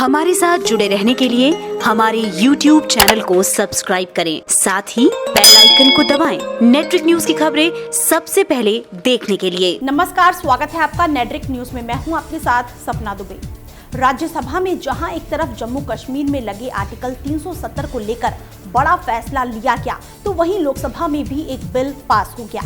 हमारे साथ जुड़े रहने के लिए हमारे YouTube चैनल को सब्सक्राइब करें, साथ ही बेल आइकन को दबाएं। नेट्रिक न्यूज की खबरें सबसे पहले देखने के लिए। नमस्कार, स्वागत है आपका नेट्रिक न्यूज में। मैं हूं आपके साथ सपना दुबे। राज्यसभा में जहां एक तरफ जम्मू कश्मीर में लगे आर्टिकल 370 को लेकर बड़ा फैसला लिया गया, तो वहीं लोकसभा में भी एक बिल पास हो गया।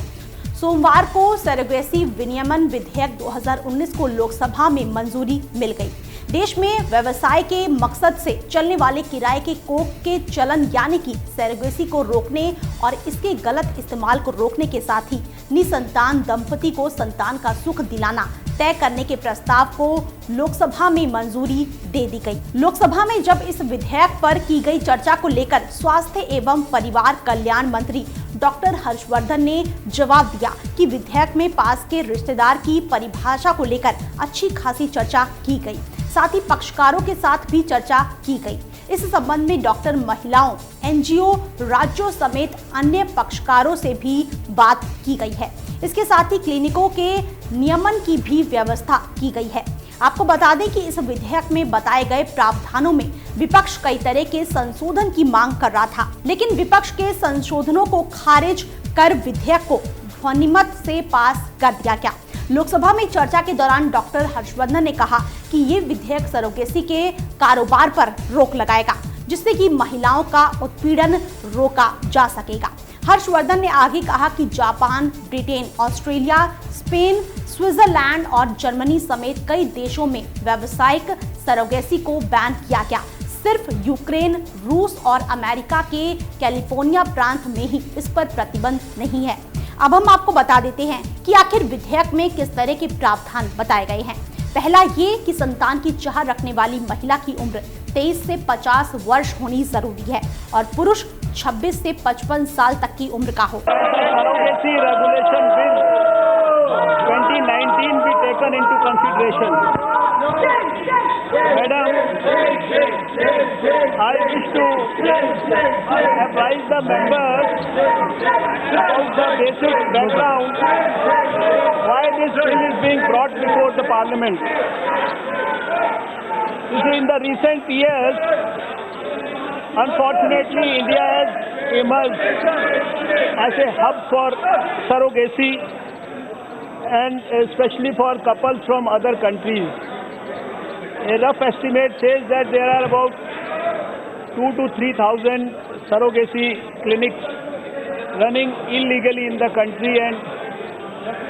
सोमवार को सरोगेसी विनियमन विधेयक 2019 को लोकसभा में मंजूरी मिल गई। देश में व्यवसाय के मकसद से चलने वाले किराए के कोख के चलन यानी कि सरोगेसी को रोकने और इसके गलत इस्तेमाल को रोकने के साथ ही निसंतान दंपति को संतान का सुख दिलाना तय करने के प्रस्ताव को लोकसभा में मंजूरी दे दी गई। लोकसभा में जब इस विधेयक पर की गई चर्चा को लेकर स्वास्थ्य एवं परिवार कल्याण मंत्री डॉक्टर हर्षवर्धन ने जवाब दिया कि विधेयक में पास के रिश्तेदार की परिभाषा को लेकर अच्छी खासी चर्चा की गई, साथ ही पक्षकारों के साथ भी चर्चा की गई। इस संबंध में डॉक्टर, महिलाओं, एनजीओ, राज्यों समेत अन्य पक्षकारों से भी बात की गई है। इसके साथ ही क्लिनिकों के नियमन की भी व्यवस्था की गई है। आपको बता दें कि इस विधेयक में बताए गए प्रावधानों में विपक्ष कई तरह के संशोधन की मांग कर रहा था, लेकिन विपक्ष के संशोधनों को खारिज कर विधेयक को ध्वनिमत से पास कर दिया गया। लोकसभा में चर्चा के दौरान डॉक्टर हर्षवर्धन ने कहा कि ये विधेयक सरोगेसी के कारोबार पर रोक लगाएगा, जिससे कि महिलाओं का उत्पीड़न रोका जा सकेगा। हर्षवर्धन ने आगे कहा कि Japan, Britain, Australia, Spain, Switzerland और जर्मनी समेत कई देशों में व्यावसायिक सरोगेसी को बैन किया गया। सिर्फ यूक्रेन, रूस और अमेरिका के कैलिफोर्निया प्रांत में ही इस पर प्रतिबंध नहीं है। अब हम आपको बता देते हैं कि आखिर विधेयक में किस तरह के प्रावधान बताए गए हैं। पहला ये कि संतान की चाह रखने वाली महिला की उम्र 23 से 50 वर्ष होनी जरूरी है और पुरुष 26 से 55 साल तक की उम्र का हो। Surrogacy regulation bill 2019 be taken into consideration. Madam, I wish to advise the members about the basic background why this bill is being brought before the Parliament. You see, in the recent years, unfortunately, India has emerged as a hub for surrogacy and especially for couples from other countries. A rough estimate says that there are about 2,000 to 3,000 surrogacy clinics running illegally in the country, and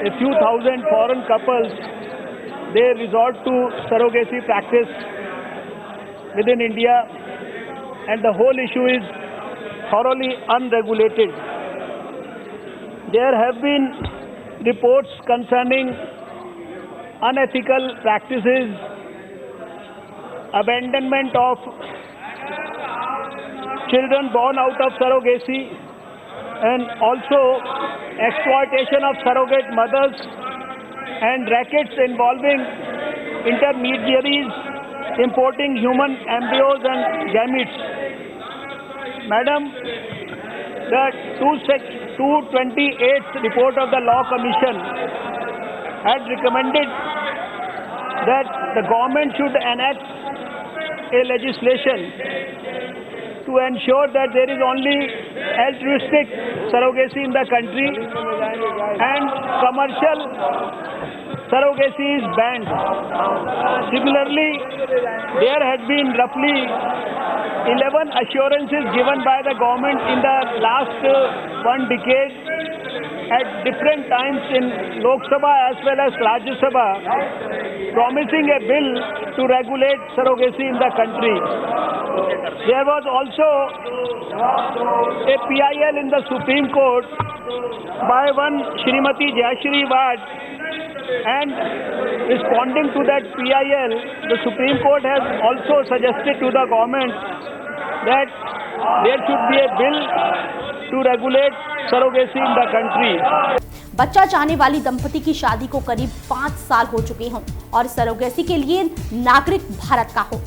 a few thousand foreign couples, they resort to surrogacy practice within India, and the whole issue is thoroughly unregulated. There have been reports concerning unethical practices, abandonment of children born out of surrogacy, and also exploitation of surrogate mothers and rackets involving intermediaries importing human embryos and gametes. Madam, the 228th report of the Law Commission had recommended that the government should enact a legislation to ensure that there is only altruistic surrogacy in the country and commercial surrogacy is banned. Similarly, there had been roughly 11 assurances given by the government in the last one decade at different times in Lok Sabha as well as Rajya Sabha, promising a bill to regulate surrogacy in the country. There was also a PIL in the Supreme Court by one Shrimati Jayashri Wad, and responding to that PIL, the Supreme Court has also suggested to the government that there should be a bill to regulate surrogacy in the country. बच्चा चाहने वाली दंपति की शादी को करीब 5 साल हो चुके हों और सरोगेसी के लिए नागरिक भारत का हो।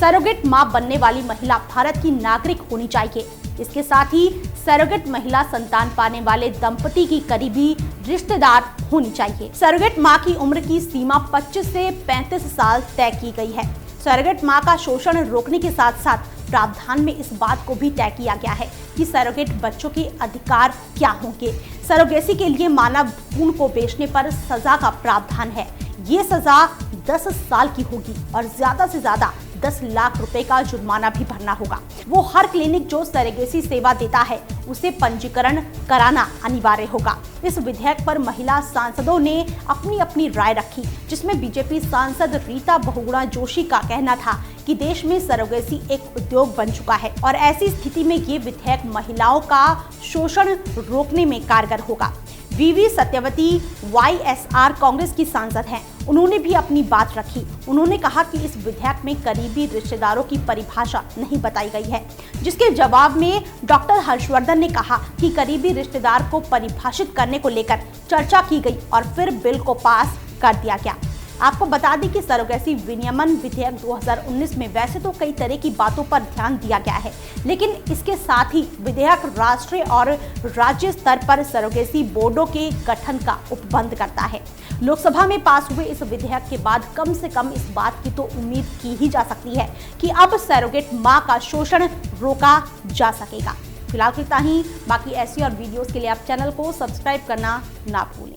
सरोगेट मां बनने वाली महिला भारत की नागरिक होनी चाहिए। इसके साथ ही सरोगेट महिला संतान पाने वाले दंपति की करीबी रिश्तेदार होनी चाहिए। सरोगेट मां की उम्र की सीमा 25 से 35 साल तय की गई है। सरोगेट मां का शोषण रोकने के साथ साथ प्रावधान में इस बात को भी तय किया गया है कि सरोगेट बच्चों के अधिकार क्या होंगे। सरोगेसी के लिए मानव भ्रूण को बेचने पर सजा का प्रावधान है। ये सजा 10 साल की होगी और ज्यादा से ज्यादा 10 लाख रुपए का जुर्माना भी भरना होगा। वो हर क्लिनिक जो सरोगेसी सेवा देता है उसे पंजीकरण कराना अनिवार्य होगा। इस विधेयक पर महिला सांसदों ने अपनी अपनी राय रखी, जिसमें बीजेपी सांसद रीता बहुगुणा जोशी का कहना था कि देश में सरोगेसी एक उद्योग बन चुका है और ऐसी स्थिति में ये विधेयक महिलाओं का शोषण रोकने में कारगर होगा। वीवी सत्यवती YSR कांग्रेस की सांसद हैं। उन्होंने भी अपनी बात रखी। उन्होंने कहा कि इस विधेयक में करीबी रिश्तेदारों की परिभाषा नहीं बताई गई है, जिसके जवाब में डॉक्टर हर्षवर्धन ने कहा कि करीबी रिश्तेदार को परिभाषित करने को लेकर चर्चा की गई और फिर बिल को पास कर दिया गया। आपको बता दें कि सरोगेसी विनियमन विधेयक 2019 में वैसे तो कई तरह की बातों पर ध्यान दिया गया है, लेकिन इसके साथ ही विधेयक राष्ट्रीय और राज्य स्तर पर सरोगेसी बोर्डों के गठन का उपबंध करता है। लोकसभा में पास हुए इस विधेयक के बाद कम से कम इस बात की तो उम्मीद की ही जा सकती है कि अब सरोगेट मां का शोषण रोका जा सकेगा। फिलहाल इतना ही। बाकी ऐसी और वीडियोस के लिए आप चैनल को सब्सक्राइब करना ना भूलें।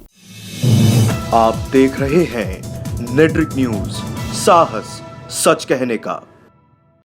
आप देख रहे हैं नेट्रिक न्यूज, साहस सच कहने का।